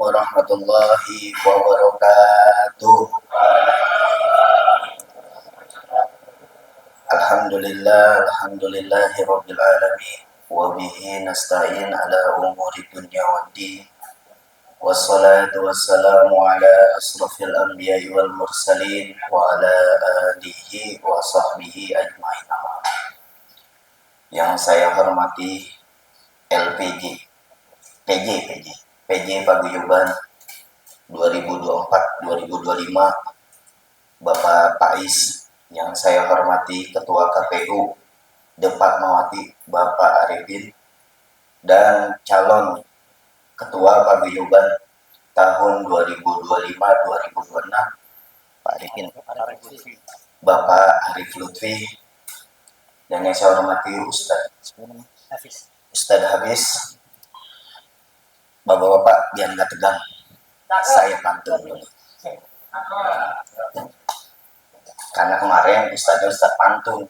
warahmatullahi wabarakatuh. Alhamdulillahi rabbil alamin. Wa bihi nasta'in ala umuri dunya waddin. Wassalatu wassalamu ala asrafil anbiya'i wal mursalin wa ala alihi wa sahbihi ajma'in. Yang saya hormati LPG Paguyuban 2024-2025, Bapak Pais. Yang saya hormati Ketua KPU Fatmawati Bapak Arifin, dan calon Ketua Paguyuban tahun 2025-2026 Pak Arifin, Bapak Arif Lutfi, dan yang saya hormati Ustadz Hafiz. Bapak-bapak, biar nggak tegang, saya pantun dulu. Karena kemarin Ustadz pantun.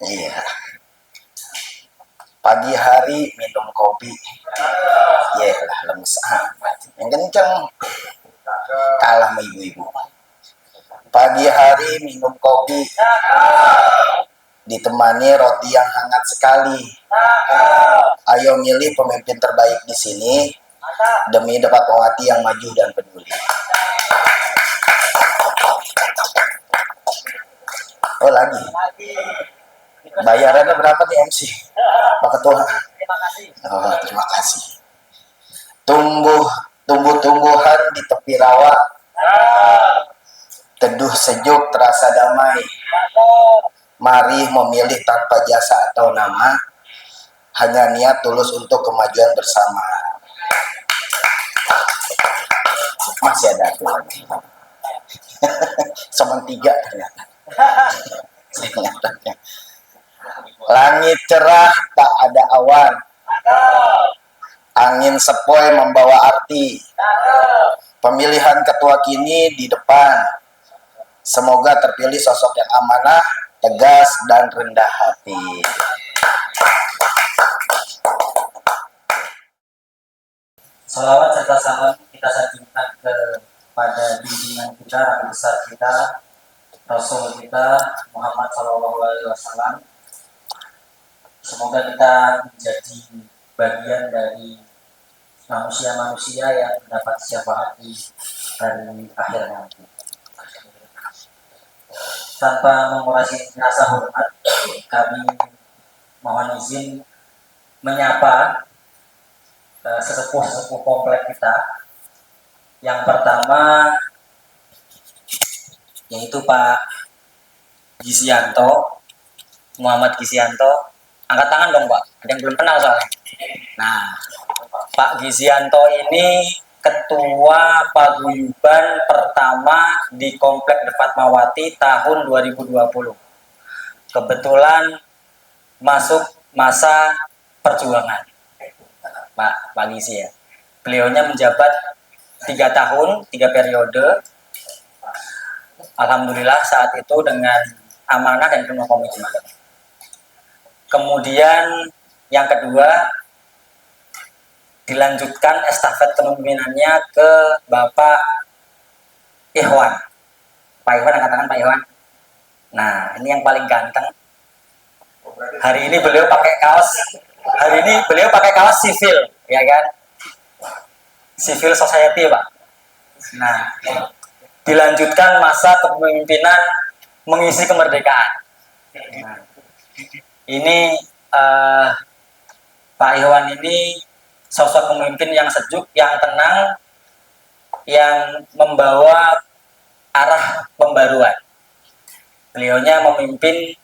Iya. Pagi hari minum kopi. Yelah, lemes amat. Yang kenceng. Kalah sama ibu-ibu. Pagi hari minum kopi, ditemani roti yang hangat sekali. Ayo milih pemimpin terbaik di sini demi dapat Fatmawati yang maju dan peduli. Oh lagi. Bayarannya berapa nih MC? Pak Ketua. Oh, terima kasih. Tumbuh-tumbuhan di tepi rawa, teduh sejuk terasa damai. Mari memilih tanpa jasa atau nama, hanya niat tulus untuk kemajuan bersama. Masih ada aku lagi. Sama 3 ternyata. Langit cerah tak ada awan, angin sepoi membawa arti. Pemilihan ketua kini di depan, semoga terpilih sosok yang amanah, tegas, dan rendah hati. Salawat serta salam kita sampaikan kepada junjungan kita, Nabi besar kita, Rasul kita Muhammad SAW. Semoga kita menjadi bagian dari manusia-manusia yang mendapat syafaat di hari akhir nanti. Tanpa mengurangi rasa hormat, kami mohon izin menyapa sesepuh-sesepuh komplek kita. Yang pertama yaitu Pak Gisianto, Muhammad Gisianto. Angkat tangan dong Pak, ada yang belum kenal soalnya. Nah, Pak Gisianto ini Ketua Paguyuban pertama di Komplek Fatmawati tahun 2020. Kebetulan masuk masa perjuangan Pak Gisi ya. Beliaunya menjabat 3 tahun, 3 periode. Alhamdulillah saat itu dengan amanah dan penuh komitmen. Kemudian yang kedua, dilanjutkan estafet kepemimpinannya ke Bapak Ikhwan. Pak Ikhwan, katakan Pak Ikhwan. Nah, ini yang paling ganteng. Hari ini beliau pakai kaos sivil, ya kan? Civil society, Pak. Nah, dilanjutkan masa kepemimpinan mengisi kemerdekaan. Nah, ini Pak Ikhwan ini sosok pemimpin yang sejuk, yang tenang, yang membawa arah pembaruan. Beliaunya memimpin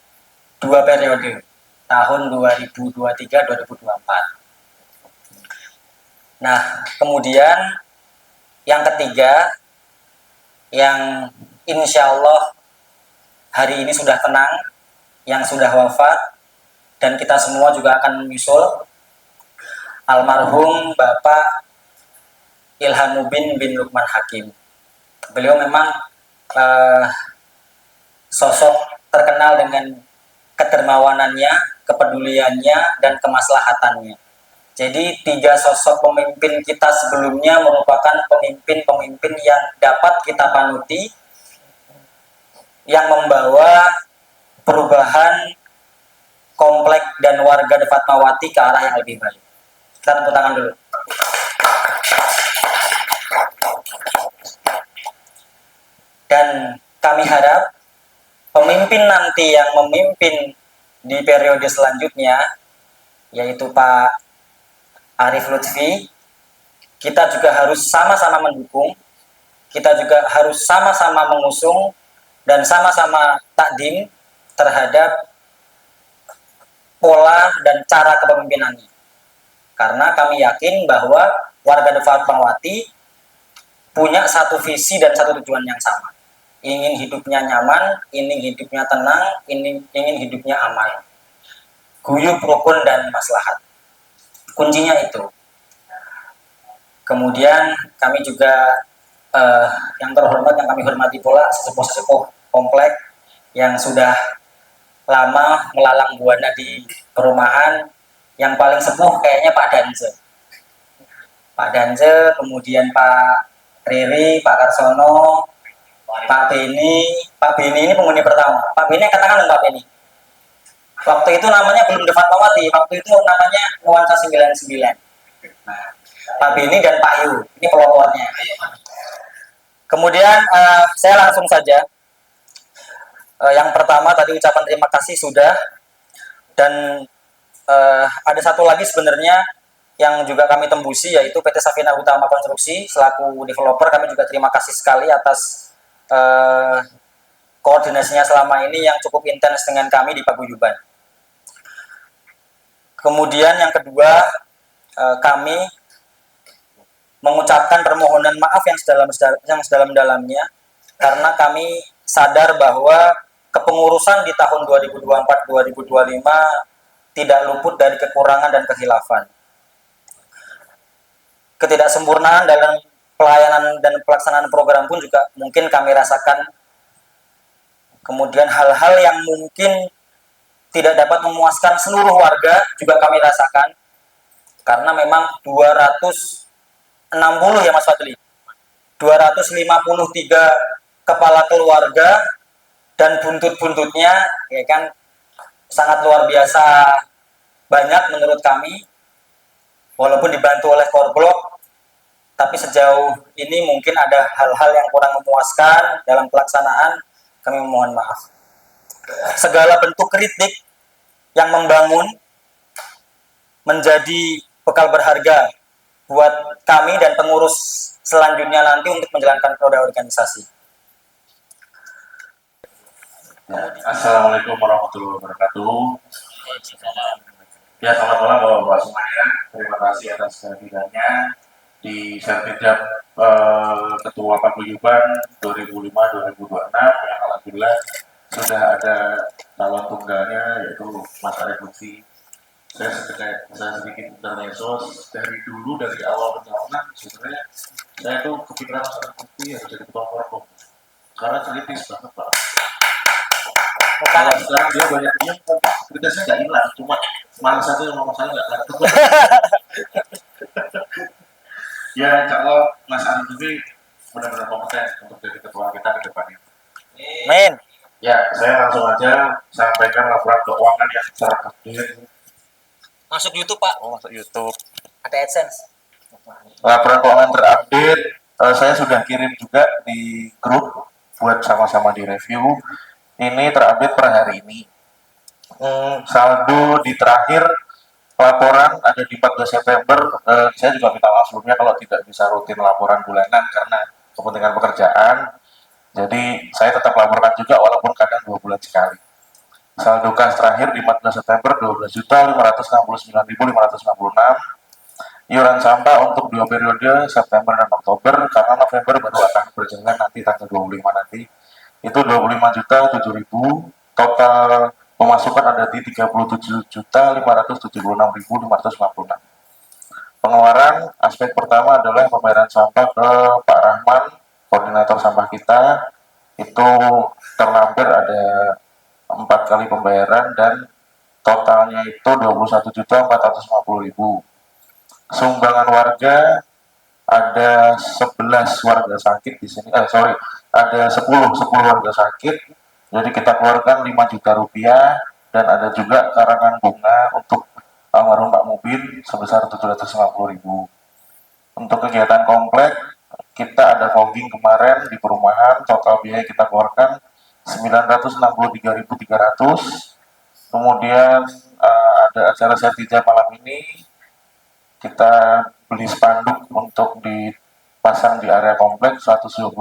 2 periode, tahun 2023-2024. Nah, kemudian yang ketiga, yang insya Allah hari ini sudah tenang, yang sudah wafat, dan kita semua juga akan menyusul, almarhum Bapak Ilhamuddin bin Lukman Hakim. Beliau memang sosok terkenal dengan kedermawanannya, kepeduliannya, dan kemaslahatannya. Jadi 3 sosok pemimpin kita sebelumnya merupakan pemimpin-pemimpin yang dapat kita panuti, yang membawa perubahan komplek dan warga Fatmawati ke arah yang lebih baik. Kita tepuk tangan dulu. Dan kami harap pemimpin nanti yang memimpin di periode selanjutnya, yaitu Pak Arif Lutfi, kita juga harus sama-sama mendukung, kita juga harus sama-sama mengusung, dan sama-sama takdim terhadap pola dan cara kepemimpinannya. Karena kami yakin bahwa warga Fatmawati punya satu visi dan satu tujuan yang sama. Ingin hidupnya nyaman, ingin hidupnya tenang, ingin hidupnya aman. Guyub, rukun, dan maslahat. Kuncinya itu. Kemudian kami juga yang terhormat, yang kami hormati pula sesepuh-sesepuh komplek yang sudah lama melalang buana di perumahan. Yang paling sepuh kayaknya Pak Danze. Pak Danze, kemudian Pak Riri, Pak Karsono, Pak Beni ini penghuni pertama. Pak Beni katakan dong Pak Beni. Waktu itu namanya belum The Fatmawati, waktu itu namanya Nuansa 99. Nah, Pak Beni dan Pak Yu, ini pelopornya. Kemudian saya langsung saja. Yang pertama tadi ucapan terima kasih sudah. Dan ada satu lagi sebenarnya yang juga kami tembusi, yaitu PT Safina Utama Konstruksi selaku developer. Kami juga terima kasih sekali atas koordinasinya selama ini yang cukup intens dengan kami di Paguyuban. Kemudian yang kedua, kami mengucapkan permohonan maaf yang sedalam-dalamnya karena kami sadar bahwa kepengurusan di tahun 2024-2025 tidak luput dari kekurangan dan kehilafan. Ketidaksempurnaan dalam pelayanan dan pelaksanaan program pun juga mungkin kami rasakan. Kemudian hal-hal yang mungkin tidak dapat memuaskan seluruh warga juga kami rasakan. Karena memang 260 ya Mas Fadli, 253 kepala keluarga dan buntut-buntutnya, ya kan, sangat luar biasa banyak menurut kami. Walaupun dibantu oleh Korblok, tapi sejauh ini mungkin ada hal-hal yang kurang memuaskan dalam pelaksanaan. Kami mohon maaf. Segala bentuk kritik yang membangun menjadi bekal berharga buat kami dan pengurus selanjutnya nanti untuk menjalankan roda organisasi. Assalamualaikum warahmatullahi wabarakatuh. Ya, selamat malam Bapak-Bapak semuanya. Terima kasih atas kehadirannya di Sertijab Ketua Paguyuban 2005-2026 yang alhamdulillah sudah ada calon tunggalnya, yaitu Mas Arif Lutfi. Saya sedikit intermezzo dari dulu, dari awal pencalonan sebenarnya saya tuh kepikiran Mas Arif Lutfi harus jadi ketua forum karena kritis banget Pak. Kalau sekarang dia banyak diem, kritisnya nggak hilang, cuma malah satu yang ngomong saya nggak tahu. Ya, kalau Mas Arif Lutfi benar-benar kompeten untuk jadi ketua kita ke depannya. Amin. Ya, saya langsung aja sampaikan laporan keuangan yang secara update. Masuk YouTube Pak. Oh, masuk YouTube. Ada AdSense. Laporan keuangan terupdate saya sudah kirim juga di grup buat sama-sama direview. Ini terupdate per hari ini. Saldo di terakhir laporan ada di 14 September. Saya juga minta maaf sebelumnya kalau tidak bisa rutin laporan bulanan karena kepentingan pekerjaan. Jadi saya tetap laporkan juga walaupun kadang 2 bulan sekali. Saldo kas terakhir di 14 September 12.599.556. Iuran sampah untuk 2 periode September dan Oktober, karena November baru akan berjalan nanti tanggal 25 nanti. Itu 25.007.000. Total pemasukan ada di 37.576.556. Pengeluaran aspek pertama adalah pembayaran sampah ke Pak Rahman, koordinator sampah kita. Itu terlampir ada 4 kali pembayaran dan totalnya itu 21.450.000. sumbangan warga ada 11 warga sakit di sini. Ada 10 warga sakit. Jadi kita keluarkan 5 juta rupiah dan ada juga karangan bunga untuk almarhum Pak Mubin sebesar 750.000. Untuk kegiatan komplek kita ada fogging kemarin di perumahan, total biaya kita keluarkan 963.300. Kemudian ada acara sertijab malam ini, kita beli spanduk untuk dipasang di area komplek 127.500,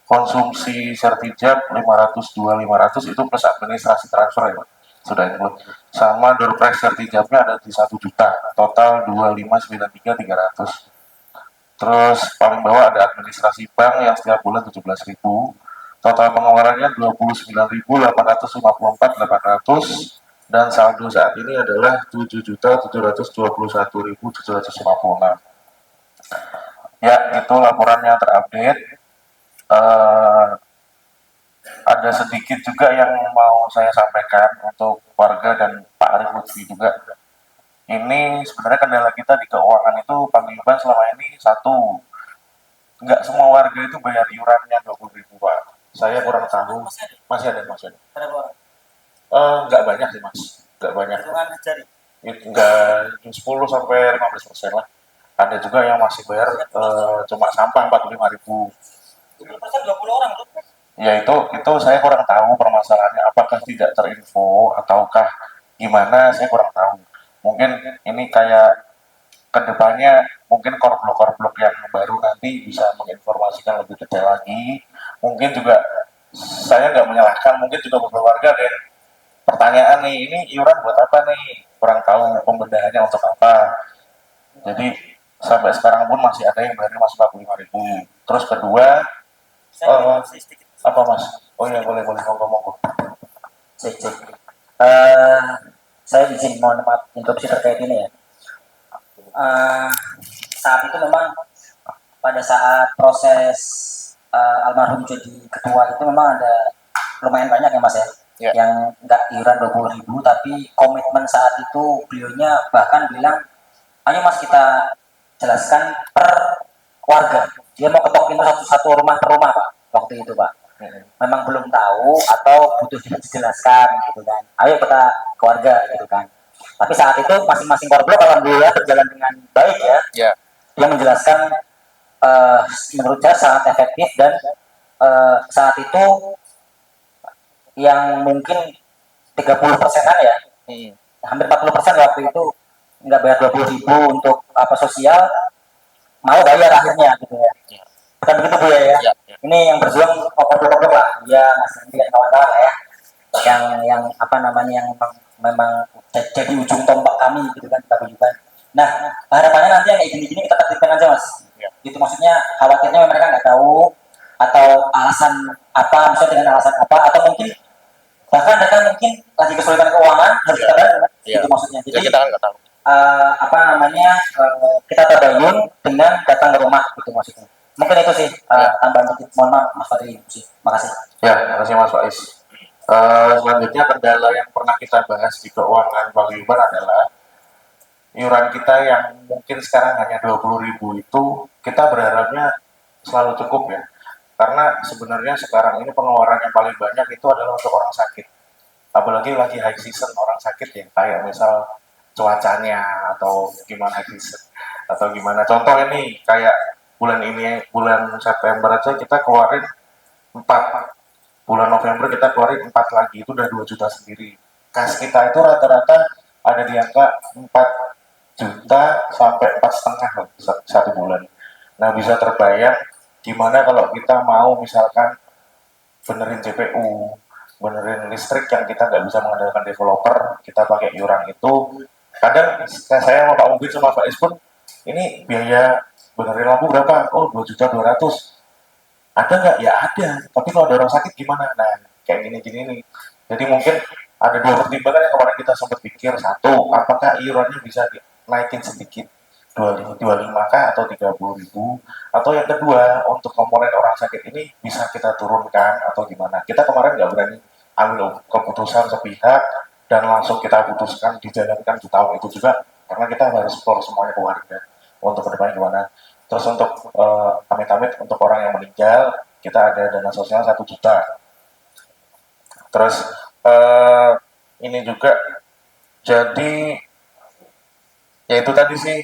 konsumsi sertijab 502.500 itu plus administrasi transfer ya Pak, sudah include. Sama door prize sertijabnya ada di 1 juta, total 2593.300. Terus paling bawah ada administrasi bank yang setiap bulan 17.000. Total pengeluarannya 29.854.800 dan saldo saat ini adalah 7.721.756. Ya, itu laporannya terupdate. Ada sedikit juga yang mau saya sampaikan untuk warga dan Pak Arif Lutfi juga. Ini sebenarnya kendala kita di keuangan itu paguyuban selama ini satu, nggak semua warga itu bayar iurannya 20.000 Pak. Saya kurang tahu. Masih ada. Nggak banyak sih Mas, nggak banyak. Nggak 10 sampai 15% lah. Ada juga yang masih bayar cuma sampah 45.000. 20% 20 orang tuh. Ya itu saya kurang tahu permasalahannya, apakah tidak terinfo ataukah gimana, saya kurang tahu. Mungkin ini kayak kedepannya mungkin korblok yang baru nanti bisa menginformasikan lebih detail lagi. Mungkin juga saya nggak menyalahkan, mungkin juga beberapa warga ada pertanyaan nih, ini iuran buat apa nih, kurang tahu pembedahannya untuk apa. Jadi sampai sekarang pun masih ada yang bayarnya masih 45.000. Terus kedua, apa Mas? Oh iya, boleh monggo. Cek. Saya izin mohon maaf interupsi terkait ini ya. Saat itu memang pada saat proses almarhum jadi ketua itu memang ada lumayan banyak ya Mas ya, yang nggak iuran 20.000, tapi komitmen saat itu beliaunya bahkan bilang, ayo Mas kita jelaskan per warga. Dia mau ketok pintu satu rumah per rumah Pak waktu itu Pak. Memang belum tahu atau butuh dijelaskan gitu kan. Ayo kita keluarga gitu kan. Tapi saat itu masing-masing korblok alhamdulillah berjalan dengan baik ya. Dia menjelaskan menurut saya sangat efektif dan saat itu yang mungkin 30%-an ya, hampir 40% waktu itu nggak bayar 20.000 untuk apa sosial, mau bayar akhirnya gitu ya. Bukan begitu Bu ya? Ini yang berjuang oknum-oknum lah, ya Mas Nanti dan kawan-kawan lah ya, yang apa namanya yang memang jadi ujung tombak kami gitu kan, kita tunjukkan. Nah harapannya nanti yang kayak gini-gini kita tertipkan aja Mas. Gitu maksudnya khawatirnya mereka nggak tahu atau alasan apa, misalnya dengan alasan apa, atau mungkin bahkan mereka mungkin lagi kesulitan keuangan harus kita bantu. Itu maksudnya. Jadi kita kan nggak tahu. Apa namanya kita terbayun dengan datang ke rumah gitu maksudnya. Mungkin itu sih tambahan sedikit. Mohon maaf Mas Fadri sih. Makasih. Ya, makasih Mas Faiz. Selanjutnya kendala yang pernah kita bahas di keuangan paguyuban adalah iuran kita yang mungkin sekarang hanya 20.000 itu kita berharapnya selalu cukup ya. Karena sebenarnya sekarang ini pengeluaran yang paling banyak itu adalah untuk orang sakit. Apalagi lagi high season orang sakit ya, kayak misal cuacanya atau gimana high season atau gimana. Contoh ini kayak bulan September aja kita keluarin 4, bulan November kita keluarin 4 lagi, itu udah 2 juta sendiri. Kas kita itu rata-rata ada di angka 4 juta sampai 4,5 satu bulan. Nah bisa terbayang gimana kalau kita mau misalkan benerin CPU, benerin listrik yang kita nggak bisa mengandalkan developer, kita pakai iuran itu. Kadang saya sama Pak Mubin sama Pak Is pun, ini biaya benerin lampu berapa? Oh 2.200.000. Ada nggak? Ya ada. Tapi kalau ada orang sakit gimana? Nah kayak gini nih. Jadi mungkin ada 2 pertimbangan yang kemarin kita sempat pikir. Satu, apakah iurannya bisa naikin sedikit, 25k atau 30.000, atau yang kedua untuk komponen orang sakit ini bisa kita turunkan atau gimana. Kita kemarin nggak berani ambil keputusan sepihak dan langsung kita putuskan dijalankan di tahun itu juga karena kita harus explore semuanya ke warga untuk kedepannya gimana. Terus untuk amit-amit untuk orang yang meninggal, kita ada dana sosial 1 juta. Terus ini juga jadi ya itu tadi sih,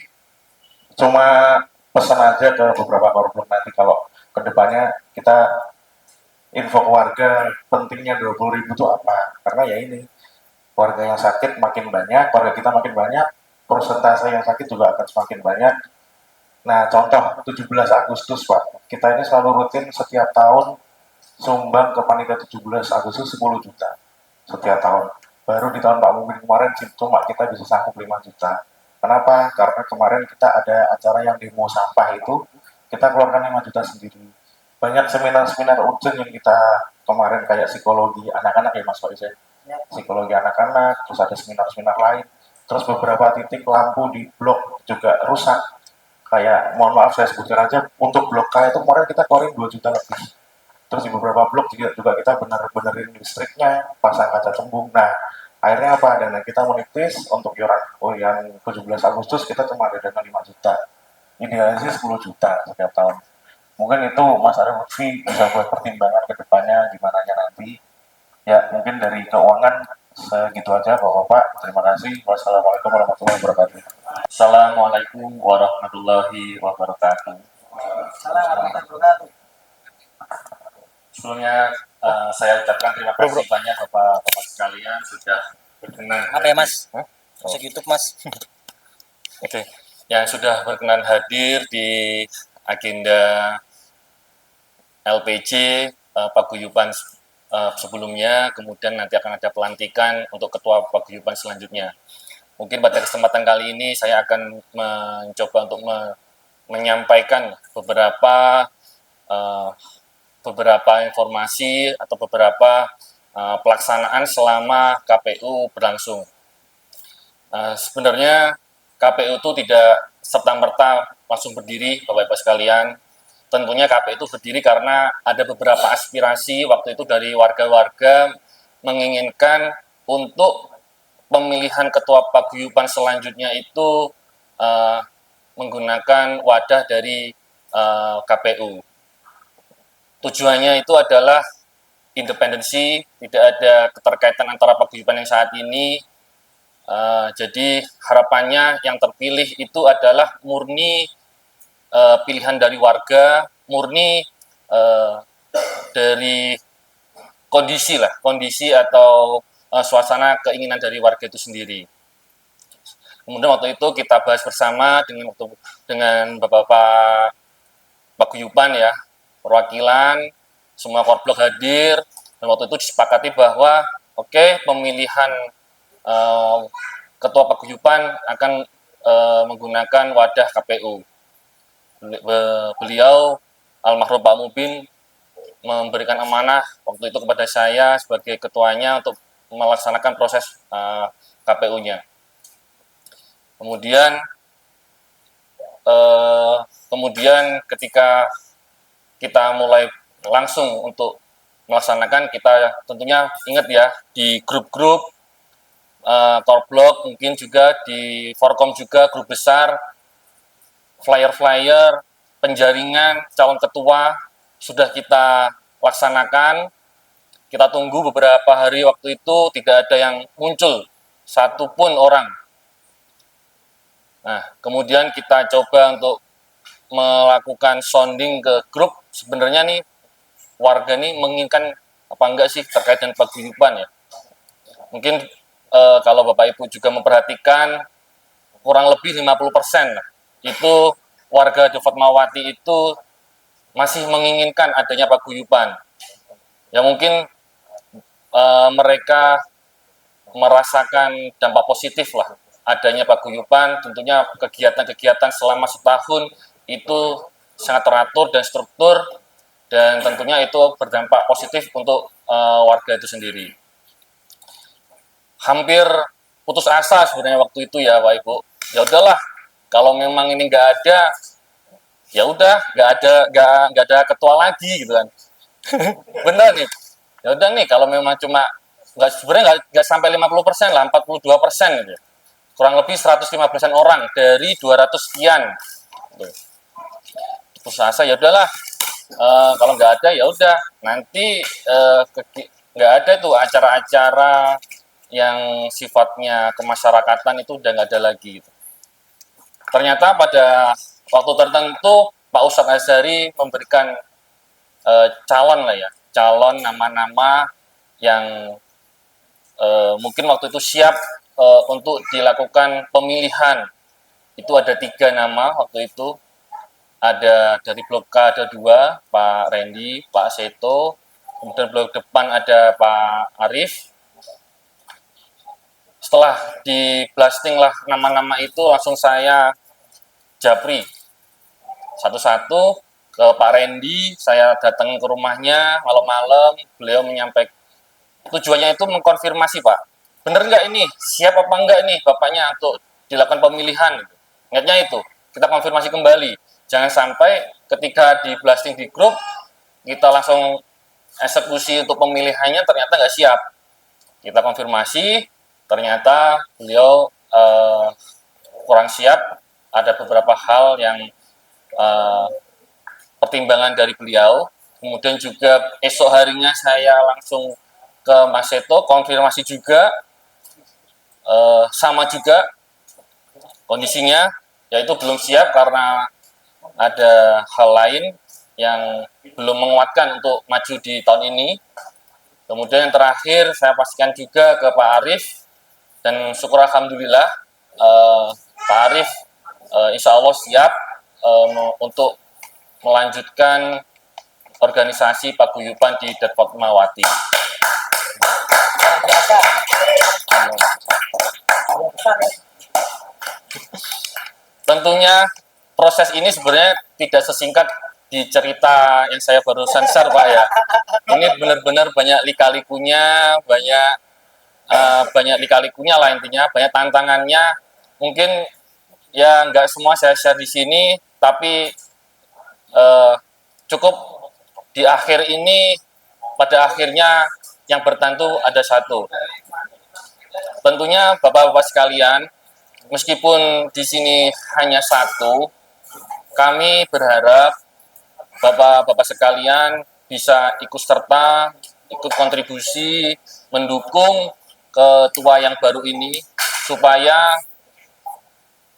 cuma pesan aja ke beberapa korban nanti kalau kedepannya kita info ke warga pentingnya 20.000 itu apa, karena ya ini warga yang sakit makin banyak, warga kita makin banyak, persentase yang sakit juga akan semakin banyak. Nah contoh 17 Agustus Pak, kita ini selalu rutin setiap tahun sumbang ke panitia 17 Agustus 10 juta setiap tahun. Baru di tahun Pak Mumin kemarin cuma kita bisa sanggup 5 juta. Kenapa? Karena kemarin kita ada acara yang demo sampah itu, kita keluarkan 5 juta sendiri. Banyak seminar-seminar urgent yang kita kemarin kayak psikologi anak-anak ya Mas Faiz, psikologi anak-anak, terus ada seminar-seminar lain. Terus beberapa titik lampu di blok juga rusak. Kayak mohon maaf saya sebutkan aja, untuk blok K itu kemarin kita keluarin 2 juta lebih. Terus di beberapa blok juga kita benerin listriknya, pasang kaca cembung. Nah, akhirnya apa? Dana kita menipis untuk yang 17 Agustus kita cuma ada dana 5 juta. Idealnya sih 10 juta setiap tahun. Mungkin itu Mas Arif Lutfi bisa buat pertimbangan ke depannya gimana nanti. Ya, mungkin dari keuangan segitu aja Bapak-Bapak. Terima kasih. Wassalamualaikum warahmatullahi wabarakatuh. Assalamualaikum warahmatullahi wabarakatuh. Sebelumnya saya ucapkan terima kasih banyak Bapak-Bapak sekalian sudah berkenan. Apa ya Mas? Masuk YouTube Mas. Oke, yang sudah berkenan hadir di agenda LPC paguyuban sebelumnya, kemudian nanti akan ada pelantikan untuk ketua paguyuban selanjutnya. Mungkin pada kesempatan kali ini saya akan mencoba untuk menyampaikan beberapa informasi atau beberapa pelaksanaan selama KPU berlangsung. Sebenarnya KPU itu tidak serta-merta langsung berdiri, Bapak-Bapak sekalian. Tentunya KPU itu berdiri karena ada beberapa aspirasi waktu itu dari warga-warga menginginkan untuk pemilihan ketua paguyuban selanjutnya itu menggunakan wadah dari KPU. Tujuannya itu adalah independensi, tidak ada keterkaitan antara paguyuban yang saat ini. Jadi harapannya yang terpilih itu adalah murni pilihan dari warga, murni dari kondisi atau suasana keinginan dari warga itu sendiri. Kemudian waktu itu kita bahas bersama dengan bapak-bapak paguyuban ya, perwakilan, semua korblok hadir, dan waktu itu disepakati bahwa pemilihan ketua paguyuban akan menggunakan wadah KPU. Beliau almarhum Pak Mubin memberikan amanah waktu itu kepada saya sebagai ketuanya untuk melaksanakan proses KPU-nya. Kemudian ketika kita mulai langsung untuk melaksanakan, kita tentunya ingat ya, di grup-grup korblok, mungkin juga di Forkom juga, grup besar, flyer-flyer, penjaringan calon ketua sudah kita laksanakan. Kita tunggu beberapa hari waktu itu, tidak ada yang muncul satupun orang. Nah, kemudian kita coba untuk melakukan sounding ke grup. Sebenarnya nih warga nih menginginkan apa enggak sih terkait dengan paguyuban ya. Mungkin kalau Bapak Ibu juga memperhatikan, kurang lebih 50% itu warga di Fatmawati itu masih menginginkan adanya paguyuban. Ya mungkin mereka merasakan dampak positif lah adanya paguyuban. Tentunya kegiatan-kegiatan selama setahun itu sangat teratur dan struktur, dan tentunya itu berdampak positif untuk warga itu sendiri. Hampir putus asa sebenarnya waktu itu ya Pak Ibu. Ya udahlah, kalau memang ini nggak ada, ya udah nggak ada ketua lagi gitu kan. Benar nih. Ya udah nih, kalau memang cuma sebenarnya nggak sampai 50% lah, 42% gitu. kurang lebih 115-an orang dari 200 sekian. Putus asa, ya udahlah, kalau nggak ada ya udah nanti nggak ada tuh acara-acara yang sifatnya kemasyarakatan itu udah nggak ada lagi gitu. Ternyata pada waktu tertentu Pak Ustadz Azhari memberikan calon lah ya, calon nama-nama yang mungkin waktu itu siap untuk dilakukan pemilihan. Itu ada 3 nama waktu itu. Ada dari blok K ada 2, Pak Randy, Pak Seto, kemudian blok depan ada Pak Arif. Setelah di blasting lah nama-nama itu, langsung saya japri satu-satu ke Pak Randy. Saya datang ke rumahnya malam-malam, beliau menyampaikan tujuannya itu mengkonfirmasi, Pak, bener nggak ini, siap apa enggak nih bapaknya untuk dilakukan pemilihan. Ingatnya itu, kita konfirmasi kembali. Jangan sampai ketika di blasting di grup, kita langsung eksekusi untuk pemilihannya ternyata nggak siap. Kita konfirmasi, ternyata beliau kurang siap. Ada beberapa hal yang pertimbangan dari beliau. Kemudian juga esok harinya saya langsung ke Mas Seto, konfirmasi juga, sama juga kondisinya, yaitu belum siap karena ada hal lain yang belum menguatkan untuk maju di tahun ini. Kemudian yang terakhir saya pastikan juga ke Pak Arif, dan syukur alhamdulillah Pak Arif insya Allah siap untuk melanjutkan organisasi paguyuban di Det Fatmawati. Tentunya proses ini sebenarnya tidak sesingkat di cerita yang saya barusan share, Pak ya. Ini benar-benar banyak lika-likunya, banyak lika-likunya lah intinya, banyak tantangannya. Mungkin ya nggak semua saya share di sini, tapi cukup di akhir ini, pada akhirnya yang bertentu ada satu. Tentunya Bapak-Bapak sekalian, meskipun di sini hanya satu, kami berharap Bapak-Bapak sekalian bisa ikut serta, ikut kontribusi, mendukung ketua yang baru ini, supaya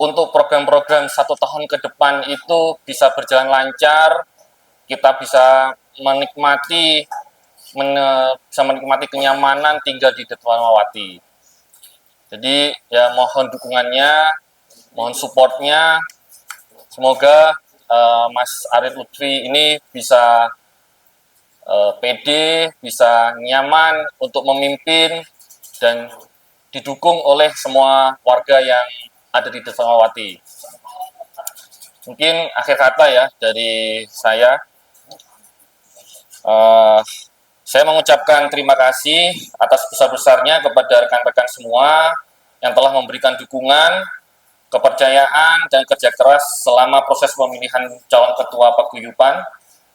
untuk program-program 1 tahun ke depan itu bisa berjalan lancar, kita bisa menikmati kenyamanan tinggal di Det Fatmawati. Jadi ya mohon dukungannya, mohon supportnya. Semoga Mas Arif Lutfi ini bisa pede, bisa nyaman untuk memimpin dan didukung oleh semua warga yang ada di Det Fatmawati. Mungkin akhir kata ya dari saya. Saya mengucapkan terima kasih atas besar-besarnya kepada rekan-rekan semua yang telah memberikan dukungan, kepercayaan, dan kerja keras selama proses pemilihan calon ketua paguyuban.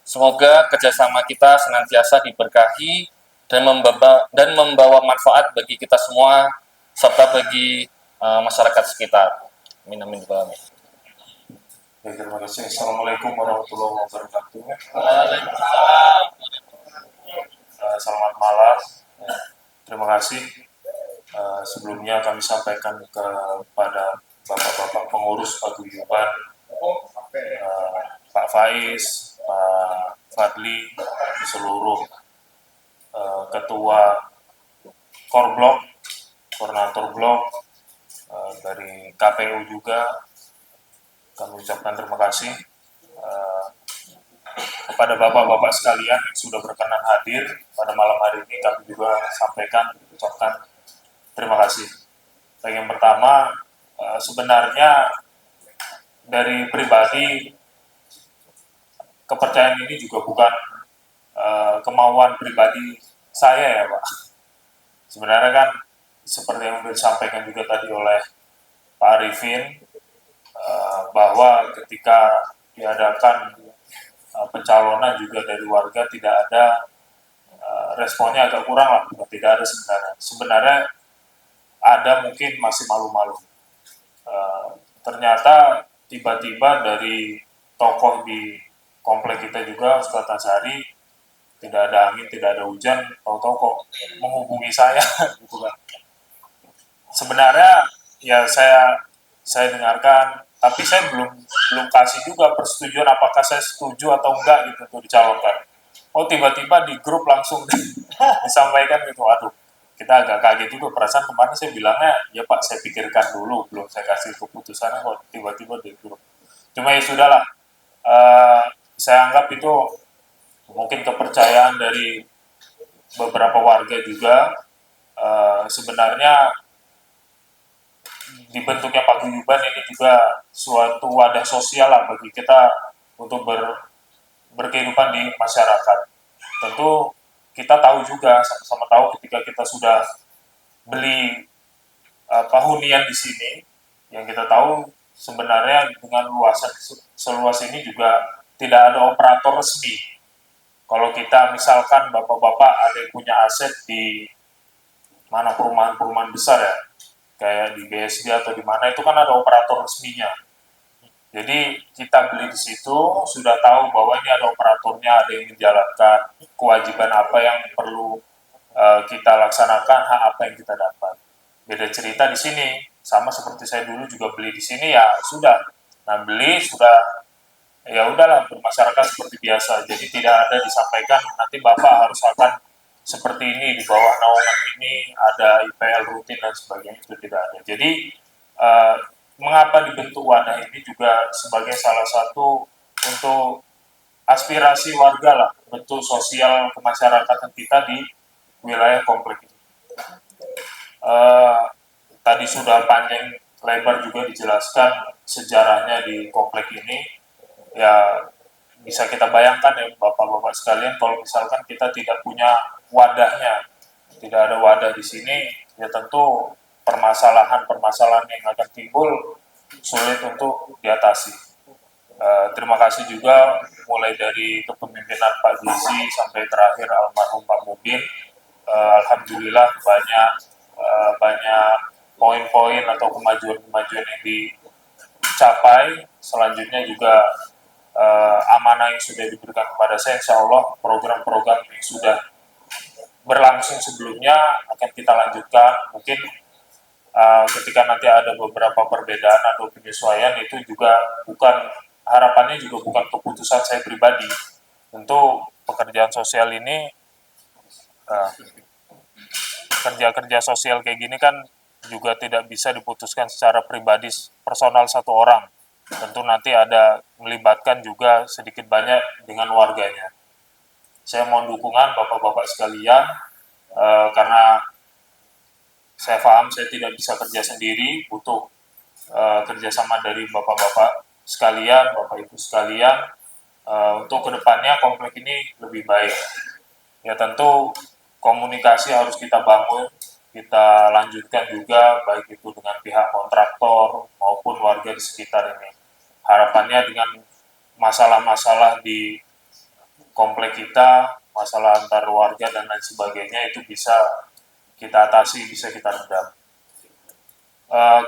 Semoga kerjasama kita senantiasa diberkahi dan membawa manfaat bagi kita semua serta bagi masyarakat sekitar. Amin amin. Terima kasih. Assalamualaikum warahmatullahi wabarakatuh. Selamat malam. Terima kasih. Sebelumnya kami sampaikan kepada Bapak-Bapak pengurus paguyuban, Pak Faiz, Pak Fadli, seluruh ketua Korblok, koordinator blok, dari KPU juga, kami ucapkan terima kasih kepada Bapak-Bapak sekalian yang sudah berkenan hadir pada malam hari ini. Kami juga ucapkan terima kasih. Yang pertama, sebenarnya dari pribadi, kepercayaan ini juga bukan kemauan pribadi saya ya Pak. Sebenarnya kan seperti yang disampaikan juga tadi oleh Pak Arifin, bahwa ketika diadakan pencalonan juga dari warga tidak ada responnya, agak kurang lah, tidak ada sebenarnya. Sebenarnya ada, mungkin masih malu-malu. Ternyata tiba-tiba dari tokoh di komplek kita juga, Ustadz Ansari, tidak ada angin, tidak ada hujan, tahu-tahu kok menghubungi saya gitu kan. Sebenarnya ya saya dengarkan, tapi saya belum kasih juga persetujuan apakah saya setuju atau enggak gitu untuk dicalonkan. Oh tiba-tiba di grup langsung disampaikan gitu, aduh kita agak kaget juga, perasaan kemarin saya bilangnya ya Pak saya pikirkan dulu, belum saya kasih keputusannya kok tiba-tiba di grup. Cuma ya sudahlah, saya anggap itu mungkin kepercayaan dari beberapa warga juga. Sebenarnya dibentuknya paguyuban ini juga suatu wadah sosial lah bagi kita untuk berkehidupan di masyarakat. Tentu kita tahu juga, sama-sama tahu ketika kita sudah beli hunian di sini, yang kita tahu sebenarnya dengan luasan seluas ini juga tidak ada operator resmi. Kalau kita misalkan bapak-bapak ada yang punya aset di mana perumahan-perumahan besar ya, kayak di BSD atau di mana, itu kan ada operator resminya. Jadi kita beli di situ sudah tahu bahwa ini ada operatornya, ada yang menjalankan kewajiban apa yang perlu kita laksanakan, hak apa yang kita dapat. Beda cerita di sini, sama seperti saya dulu juga beli di sini ya sudah. Nah beli sudah, ya udahlah bermasyarakat seperti biasa. Jadi tidak ada disampaikan nanti Bapak harus akan seperti ini di bawah naungan ini, ada IPL rutin dan sebagainya, itu tidak ada. Jadi mengapa dibentuk wadah ini juga sebagai salah satu untuk aspirasi warga lah, bentuk sosial kemasyarakatan kita di wilayah komplek ini. Tadi sudah panjang lebar juga dijelaskan sejarahnya di komplek ini. Ya bisa kita bayangkan ya bapak-bapak sekalian, kalau misalkan kita tidak punya wadahnya, tidak ada wadah di sini, ya tentu permasalahan-permasalahan yang akan timbul sulit untuk diatasi. Terima kasih juga mulai dari kepemimpinan Pak Gizi sampai terakhir almarhum Pak Mubin. Alhamdulillah banyak poin-poin atau kemajuan-kemajuan yang dicapai. Selanjutnya juga amanah yang sudah diberikan kepada saya, insya Allah program-program yang sudah berlangsung sebelumnya akan kita lanjutkan. Mungkin ketika nanti ada beberapa perbedaan atau penyesuaian, itu juga harapannya juga bukan keputusan saya pribadi. Tentu pekerjaan sosial ini, kerja-kerja sosial kayak gini kan juga tidak bisa diputuskan secara pribadi personal satu orang. Tentu nanti ada melibatkan juga sedikit banyak dengan warganya. Saya mohon dukungan bapak-bapak sekalian, karena saya paham saya tidak bisa kerja sendiri, butuh kerjasama dari bapak-bapak sekalian, bapak ibu sekalian, untuk kedepannya komplek ini lebih baik. Ya tentu komunikasi harus kita bangun, kita lanjutkan juga, baik itu dengan pihak kontraktor maupun warga di sekitar ini. Harapannya dengan masalah-masalah di komplek kita, masalah antar warga dan lain sebagainya, itu bisa kita atasi, bisa kita redam.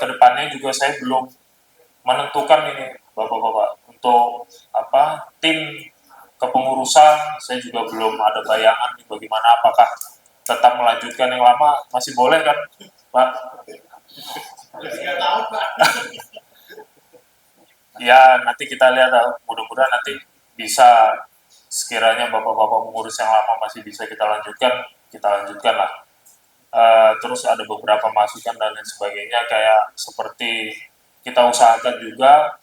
Kedepannya juga saya belum menentukan ini bapak-bapak, untuk tim kepengurusan saya juga belum ada bayangan bagaimana, apakah tetap melanjutkan yang lama, masih boleh kan Pak? Ya nanti kita lihat, mudah-mudahan nanti bisa, sekiranya bapak-bapak pengurus yang lama masih bisa kita lanjutkan lah. Terus ada beberapa masukan dan lain sebagainya, kayak seperti kita usahakan juga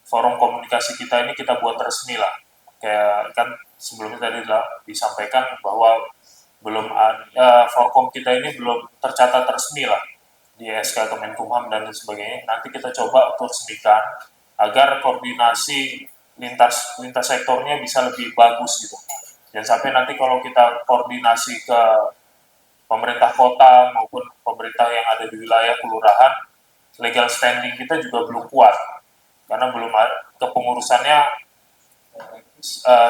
forum komunikasi kita ini kita buat resmi lah. Kayak kan sebelumnya tadi disampaikan bahwa belum Forkom kita ini belum tercatat resmi lah di SK Kemenkumham dan lain sebagainya. Nanti kita coba untuk resmikan agar koordinasi lintas sektornya bisa lebih bagus gitu. Dan sampai nanti kalau kita koordinasi ke pemerintah kota maupun pemerintah yang ada di wilayah kelurahan, legal standing kita juga belum kuat karena belum kepengurusannya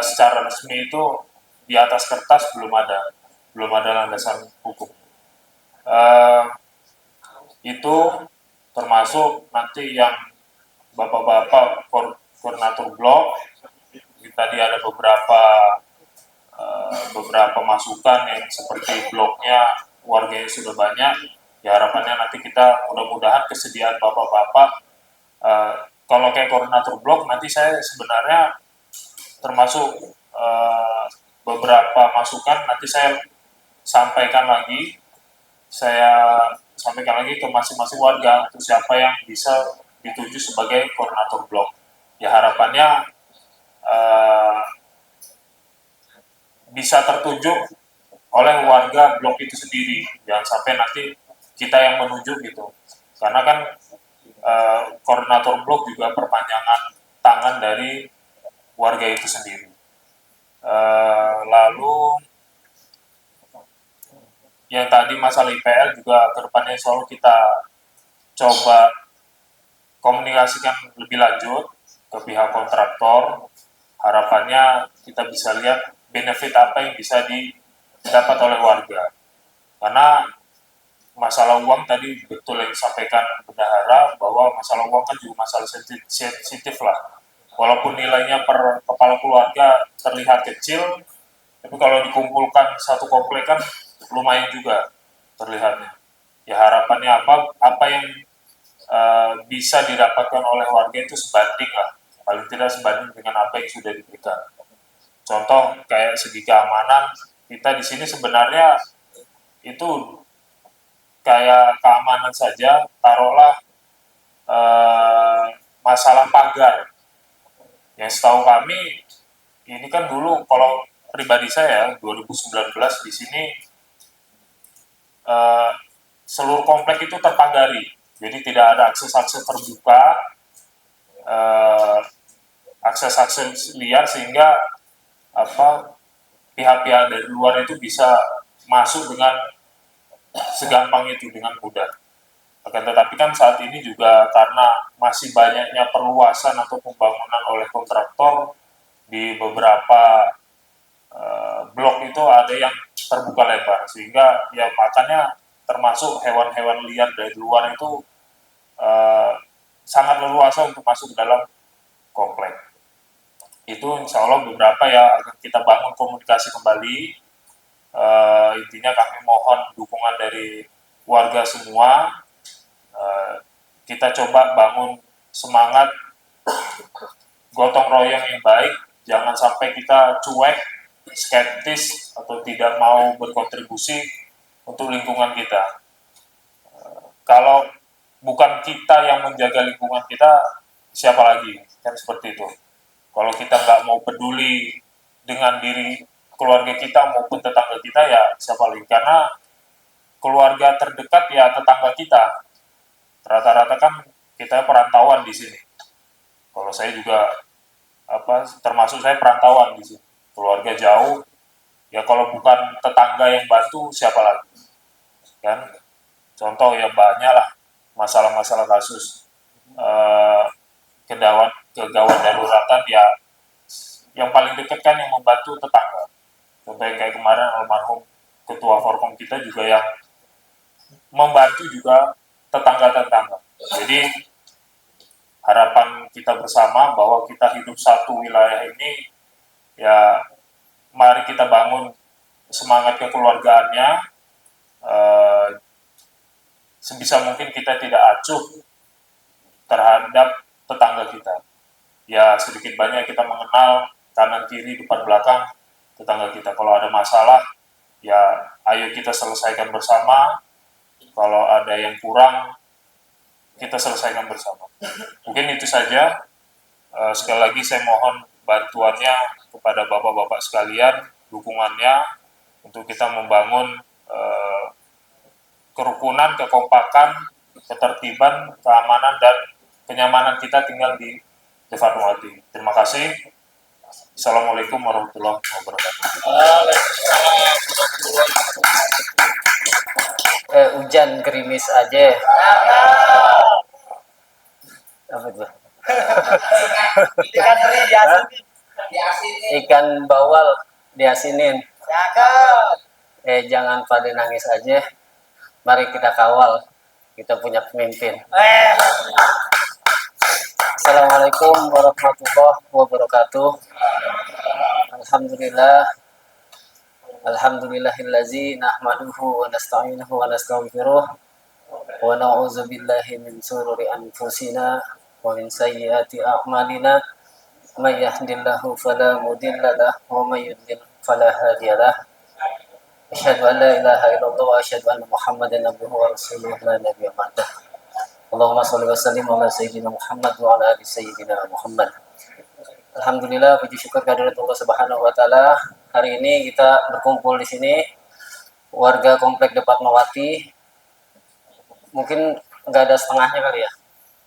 secara resmi itu di atas kertas belum ada landasan hukum. Itu termasuk nanti yang bapak-bapak koordinator blok. Tadi ada beberapa masukan yang seperti bloknya warganya sudah banyak, ya harapannya nanti kita mudah-mudahan kesediaan bapak-bapak, kalau kayak koordinator blok nanti saya sebenarnya termasuk beberapa masukan nanti saya sampaikan lagi ke masing-masing warga untuk siapa yang bisa dituju sebagai koordinator blok. Ya harapannya bisa tertunjuk oleh warga blok itu sendiri, jangan sampai nanti kita yang menunjuk gitu, karena kan koordinator blok juga perpanjangan tangan dari warga itu sendiri. Lalu yang tadi masalah IPL juga kedepannya selalu kita coba komunikasikan lebih lanjut ke pihak kontraktor. Harapannya kita bisa lihat benefit apa yang bisa didapat oleh warga. Karena masalah uang tadi betul yang disampaikan bendahara, bahwa masalah uang kan juga masalah sensitif lah. Walaupun nilainya per kepala keluarga terlihat kecil, tapi kalau dikumpulkan satu komplek kan lumayan juga terlihatnya. Ya harapannya apa yang bisa didapatkan oleh warga itu sebanding lah, paling tidak sebanding dengan apa yang sudah diberikan. Contoh kayak segi keamanan, kita di sini sebenarnya itu kayak keamanan saja, taruhlah masalah pagar. Yang setahu kami, ini kan dulu kalau pribadi saya 2019 di sini seluruh komplek itu terpagari, jadi tidak ada akses-akses terbuka, akses-akses liar, sehingga pihak-pihak dari luar itu bisa masuk dengan segampang itu, dengan mudah. Akan tetapi kan saat ini juga karena masih banyaknya perluasan atau pembangunan oleh kontraktor di beberapa blok itu ada yang terbuka lebar, sehingga ya makanya termasuk hewan-hewan liar dari luar itu sangat leluasa untuk masuk ke dalam komplek. Itu insya Allah beberapa ya akan kita bangun komunikasi kembali. Intinya kami mohon dukungan dari warga semua. Kita coba bangun semangat gotong royong yang baik, jangan sampai kita cuek, skeptis, atau tidak mau berkontribusi untuk lingkungan kita. Kalau bukan kita yang menjaga lingkungan kita, siapa lagi? Kan seperti itu. Kalau kita nggak mau peduli dengan diri keluarga kita maupun tetangga kita, ya siapa lagi? Karena keluarga terdekat ya tetangga kita. Rata-rata kan kita perantauan di sini. Kalau saya juga termasuk saya perantauan di sini. Keluarga jauh, ya kalau bukan tetangga yang bantu, siapa lagi? Kan? Contoh ya banyak lah masalah-masalah kasus kegawat daruratan, ya yang paling dekat kan yang membantu tetangga. Contoh yang kayak kemarin almarhum ketua Forkom kita juga yang membantu juga tetangga-tetangga. Jadi harapan kita bersama bahwa kita hidup satu wilayah ini, ya mari kita bangun semangat kekeluargaannya. Sebisa mungkin kita tidak acuh terhadap tetangga kita. Ya sedikit banyak kita mengenal kanan kiri depan belakang tetangga kita. Kalau ada masalah, ya ayo kita selesaikan bersama. Kalau ada yang kurang, kita selesaikan bersama. Mungkin itu saja. Sekali lagi saya mohon bantuannya kepada bapak-bapak sekalian, dukungannya untuk kita membangun kerukunan, kekompakan, ketertiban, keamanan, dan kenyamanan kita tinggal di Fatmawati. Terima kasih. Assalamualaikum warahmatullahi wabarakatuh. Hujan gerimis aja. Apa itu? Ikan teri Ikan bawal diasinin. Jangan pada nangis aja. Mari kita kawal kita punya pemimpin. Assalamualaikum warahmatullahi wabarakatuh. Alhamdulillah. Alhamdulillahillazi nahmaduhu wa nasta'inuhu wa nastaghfiruh wa na'udzu billahi min shururi anfusina wa min sayyiati a'malina. May yahdihillahu fala mudilla lahu wa may yudlil fala hadiya lahu. Asyhadu an la ilaha illallah wa asyhadu anna Muhammadan abduhu wa rasuluhu la nabiyya ba'dah. Allahumma shalli wa sallim ala sayyidina Muhammad wa ala ali sayyidina Muhammad. Alhamdulillah, puji syukur kehadirat Allah Subhanahu wa taala. Hari ini kita berkumpul di sini warga Komplek Fatmawati. Mungkin nggak ada setengahnya kali ya?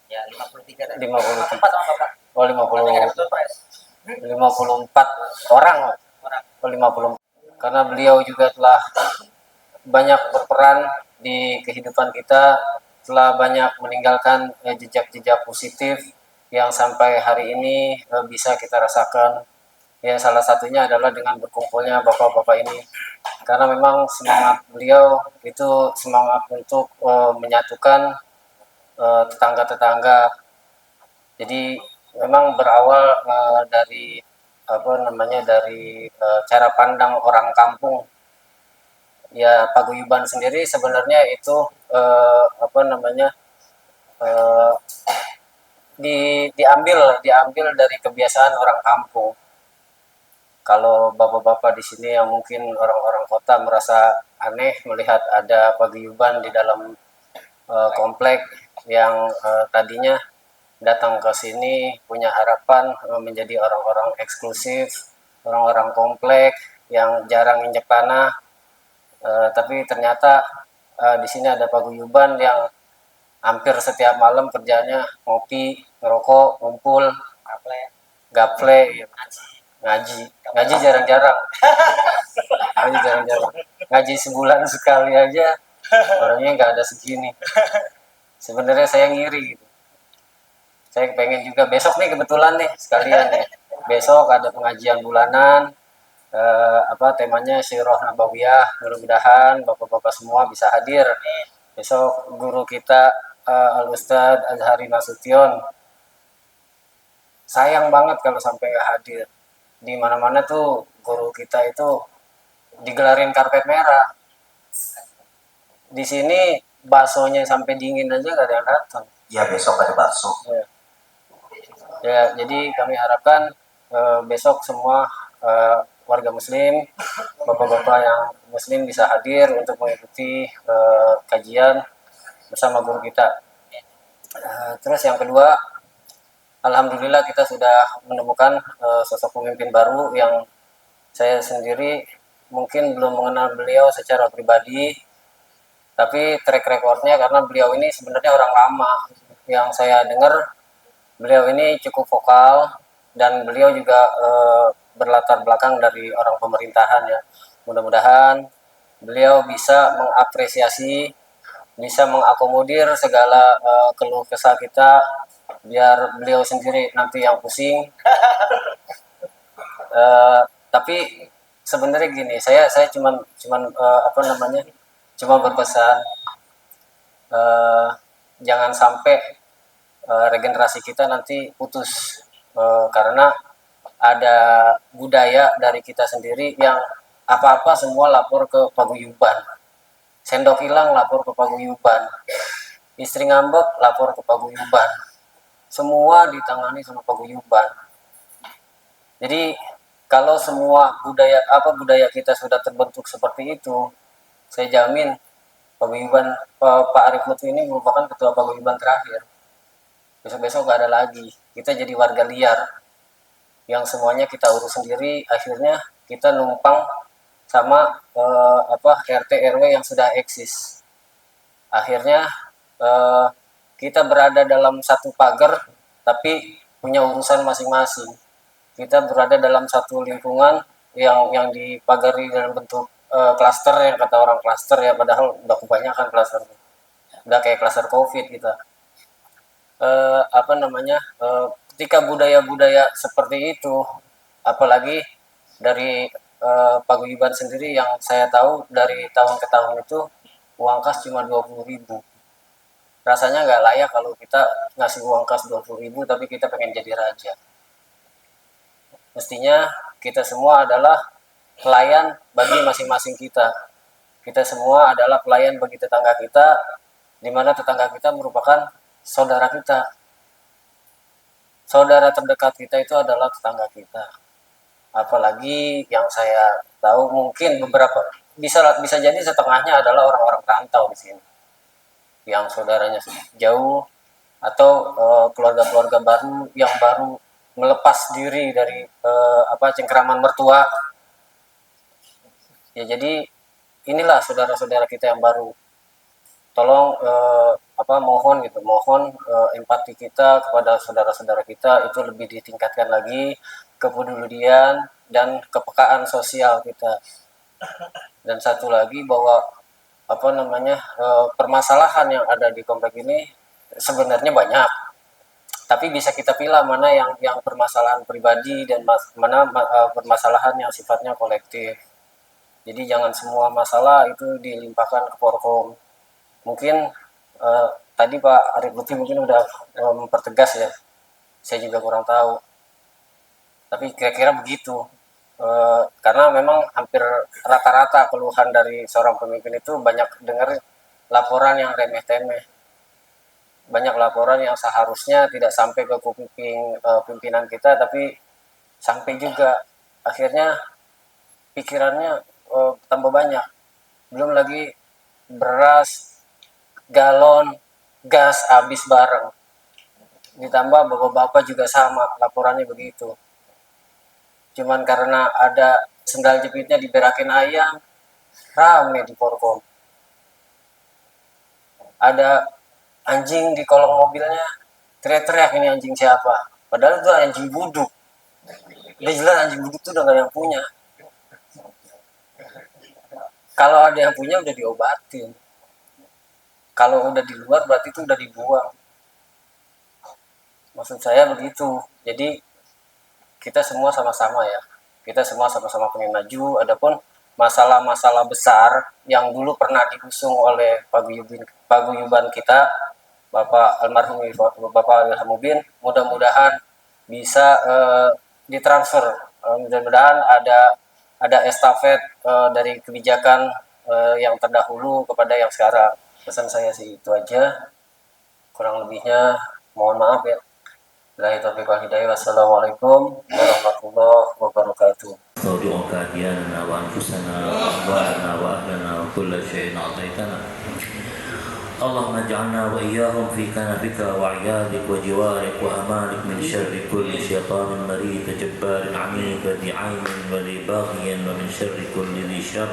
Ya, 53. 53. Oh, 54 orang. Oh, 50. Karena beliau juga telah banyak berperan di kehidupan kita, telah banyak meninggalkan jejak-jejak positif yang sampai hari ini bisa kita rasakan. Ya, salah satunya adalah dengan berkumpulnya bapak-bapak ini. Karena memang semangat beliau itu semangat untuk menyatukan tetangga-tetangga. Jadi memang berawal dari cara pandang orang kampung. Ya, paguyuban sendiri sebenarnya itu diambil dari kebiasaan orang kampung. Kalau bapak-bapak di sini yang mungkin orang-orang kota merasa aneh melihat ada paguyuban di dalam komplek yang tadinya datang ke sini punya harapan menjadi orang-orang eksklusif, orang-orang komplek yang jarang injak tanah. Tapi ternyata di sini ada paguyuban yang hampir setiap malam kerjanya ngopi, ngerokok, ngumpul, gaple, ngaji jarang-jarang. Ngaji sebulan sekali aja orangnya nggak ada segini. Sebenarnya saya ngiri gitu. Saya pengen juga besok nih, kebetulan nih sekalian nih, besok ada pengajian bulanan, temanya Sirah Nabawiyah. Mudah-mudahan bapak-bapak semua bisa hadir. Besok guru kita Al-Ustadz Azhari Nasution. Sayang banget kalau sampai nggak hadir. Di mana-mana tuh guru kita itu digelarin karpet merah. Di sini baksonya sampai dingin aja nggak ada yang datang. Ya, besok ada bakso. Ya, jadi kami harapkan besok semua warga muslim, bapak-bapak yang muslim bisa hadir untuk mengikuti kajian bersama guru kita. Terus yang kedua, alhamdulillah kita sudah menemukan sosok pemimpin baru yang saya sendiri mungkin belum mengenal beliau secara pribadi, tapi track recordnya karena beliau ini sebenarnya orang lama. Yang saya dengar beliau ini cukup vokal dan beliau juga berlatar belakang dari orang pemerintahan ya. Mudah-mudahan beliau bisa mengapresiasi, bisa mengakomodir segala keluh kesah kita, biar beliau sendiri nanti yang pusing. Tapi sebenarnya gini, saya cuma berpesan jangan sampai regenerasi kita nanti putus karena ada budaya dari kita sendiri yang apa-apa semua lapor ke paguyuban. Sendok hilang lapor ke paguyuban. Istri ngambek lapor ke paguyuban. Semua ditangani sama paguyuban. Jadi kalau semua budaya kita sudah terbentuk seperti itu, saya jamin paguyuban Pak Arif Lutfi ini merupakan ketua paguyuban terakhir. Besok-besok gak ada lagi. Kita jadi warga liar yang semuanya kita urus sendiri. Akhirnya kita numpang sama RT RW yang sudah eksis. Akhirnya kita berada dalam satu pagar tapi punya urusan masing-masing. Kita berada dalam satu lingkungan yang dipagari dalam bentuk klaster, yang kata orang klaster ya, padahal udah kebanyakan klaster. Udah kayak klaster Covid kita. Ketika budaya-budaya seperti itu, apalagi dari paguyuban sendiri yang saya tahu dari tahun ke tahun itu uang kas cuma 20.000. rasanya nggak layak kalau kita ngasih uang kas 20.000 tapi kita pengen jadi raja. Mestinya kita semua adalah pelayan bagi masing-masing kita. Kita semua adalah pelayan bagi tetangga kita, di mana tetangga kita merupakan saudara kita. Saudara terdekat kita itu adalah tetangga kita. Apalagi yang saya tahu mungkin beberapa bisa jadi setengahnya adalah orang-orang rantau di sini, yang saudaranya jauh atau keluarga-keluarga baru yang baru melepas diri dari cengkeraman mertua. Ya jadi inilah saudara-saudara kita yang baru. Tolong mohon empati kita kepada saudara-saudara kita itu lebih ditingkatkan lagi, kepedulian dan kepekaan sosial kita. Dan satu lagi bahwa permasalahan yang ada di komplek ini sebenarnya banyak, tapi bisa kita pilih mana yang permasalahan pribadi dan mana permasalahan yang sifatnya kolektif. Jadi jangan semua masalah itu dilimpahkan ke Porkom. Mungkin tadi Pak Arif Lutfi mungkin udah mempertegas ya, saya juga kurang tahu, tapi kira-kira begitu. Karena memang hampir rata-rata keluhan dari seorang pemimpin itu banyak dengar laporan yang remeh-temeh, banyak laporan yang seharusnya tidak sampai ke kuping pimpinan kita, tapi sampai juga. Akhirnya pikirannya tambah banyak. Belum lagi beras, galon, gas habis bareng. Ditambah bapak-bapak juga sama, laporannya begitu. Cuman karena ada sendal jepitnya diberakin ayam, rame di Porkom. Ada anjing di kolong mobilnya, teriak-teriak ini anjing siapa? Padahal itu anjing buduk. Udah jelas anjing buduk itu udah gak ada yang punya. Kalau ada yang punya udah diobatin. Kalau udah di luar berarti itu udah dibuang. Maksud saya begitu. Jadi kita semua sama-sama ya. Kita semua sama-sama pengen maju. Adapun masalah-masalah besar yang dulu pernah diusung oleh paguyuban kita, Bapak almarhum Bapak Ilhamuddin, mudah-mudahan bisa ditransfer. Mudah-mudahan ada estafet dari kebijakan yang terdahulu kepada yang sekarang. Pesan saya sih itu aja. Kurang lebihnya mohon maaf ya. Wassalamualaikum warahmatullahi wabarakatuh. نودعك أدياننا وأنفسنا وأموالنا وأهلنا وكل شيء أعطيتنا اللهم اجعلنا وإياهم في كنفك وعيادك وجوارك وأمانك من شر كل شيطان مريد جبار عنيد وذي عين وذي باغي ومن شر كل ذي شر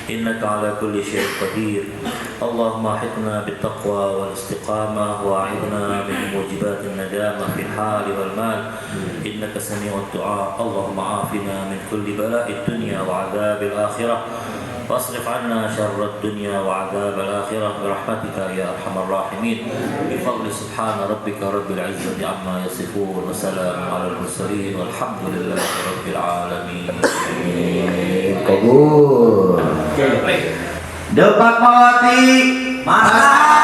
إنك على كل شيء قدير اللهم احطنا بالتقوى والاستقامة وأعذنا من موجبات الندامة في الحال والمال إنك سميع الدعاء اللهم عافنا من كل بلاء الدنيا وعذاب الآخرة واصرف عنا شر الدنيا وعذاب الآخرة برحمتك يا أرحم الراحمين بفضل سبحان ربك رب العزة عما يصفون وسلام على المرسلين والحمد لله رب العالمين. Kabul. Depak mawati masalah